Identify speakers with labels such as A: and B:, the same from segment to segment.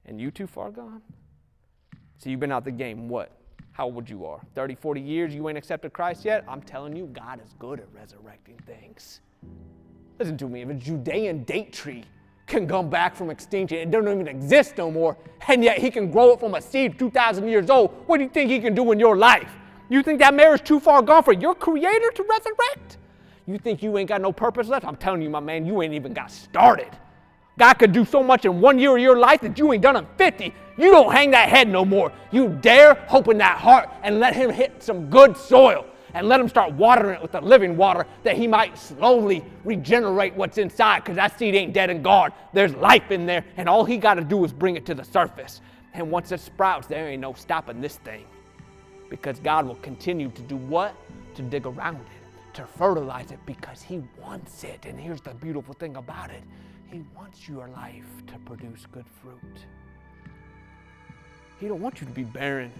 A: And you too far gone? So you've been out the game, what? How old you are? 30, 40 years, you ain't accepted Christ yet? I'm telling you, God is good at resurrecting things. Listen to me, if a Judean date tree can come back from extinction, it doesn't even exist no more, and yet he can grow it from a seed 2,000 years old, what do you think he can do in your life? You think that marriage too far gone for your creator to resurrect? You think you ain't got no purpose left? I'm telling you, my man, you ain't even got started. God could do so much in 1 year of your life that you ain't done in 50. You don't hang that head no more. You dare open that heart and let him hit some good soil and let him start watering it with the living water that he might slowly regenerate what's inside, because that seed ain't dead and gone. There's life in there, and all he got to do is bring it to the surface. And once it sprouts, there ain't no stopping this thing, because God will continue to do what? To dig around it, to fertilize it, because he wants it. And here's the beautiful thing about it. He wants your life to produce good fruit. He don't want you to be barren,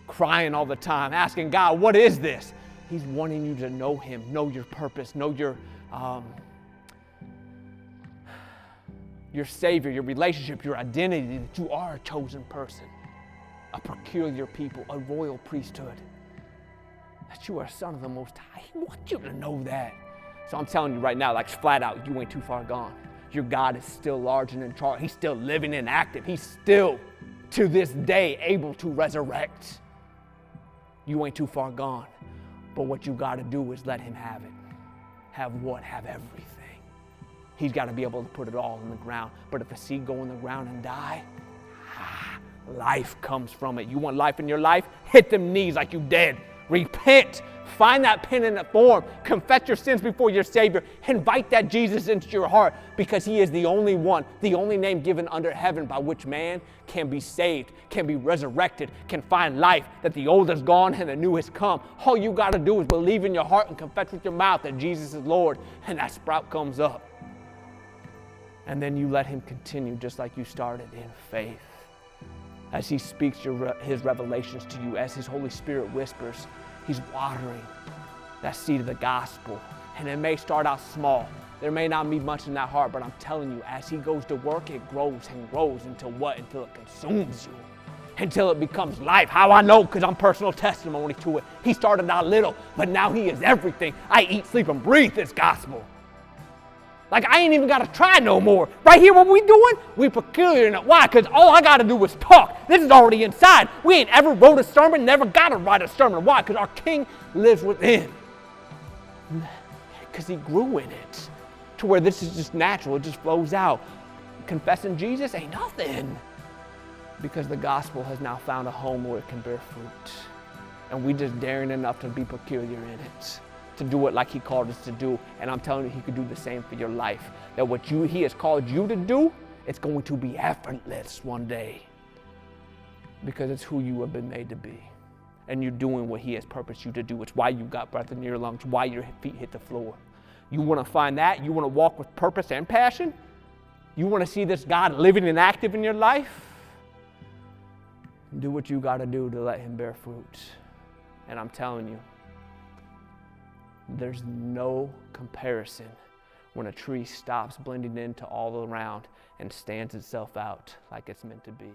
A: crying all the time, asking God, what is this? He's wanting you to know him, know your purpose, know your Savior, your relationship, your identity, that you are a chosen person, a peculiar people, a royal priesthood, that you are a son of the Most High. He wants you to know that. So I'm telling you right now, like flat out, you ain't too far gone. Your God is still large and in charge. He's still living and active. He's still, to this day, able to resurrect. You ain't too far gone. But what you got to do is let him have it. Have what? Have everything. He's got to be able to put it all in the ground. But if a seed go in the ground and die, life comes from it. You want life in your life? Hit them knees like you dead. Repent. Find that penitent form. Confess your sins before your Savior. Invite that Jesus into your heart, because he is the only one, the only name given under heaven by which man can be saved, can be resurrected, can find life, that the old is gone and the new has come. All you got to do is believe in your heart and confess with your mouth that Jesus is Lord, and that sprout comes up. And then you let him continue just like you started, in faith. As he speaks his revelations to you, as his Holy Spirit whispers, he's watering that seed of the gospel. And it may start out small. There may not be much in that heart, but I'm telling you, as he goes to work, it grows and grows until what? Until it consumes you. Until it becomes life. How I know? Because I'm personal testimony to it. He started out little, but now he is everything. I eat, sleep, and breathe this gospel. Like, I ain't even got to try no more. Right here, what we doing? We peculiar in it. Why? Because all I got to do is talk. This is already inside. We ain't ever wrote a sermon, never got to write a sermon. Why? Because our King lives within. Because he grew in it. To where this is just natural. It just flows out. Confessing Jesus ain't nothing. Because the gospel has now found a home where it can bear fruit. And we just daring enough to be peculiar in it. To do it like he called us to do. And I'm telling you, he could do the same for your life. That what he has called you to do, it's going to be effortless one day. Because it's who you have been made to be. And you're doing what he has purposed you to do. It's why you got breath in your lungs, why your feet hit the floor. You want to find that? You want to walk with purpose and passion? You want to see this God living and active in your life? Do what you got to do to let him bear fruit. And I'm telling you, there's no comparison when a tree stops blending into all around and stands itself out like it's meant to be.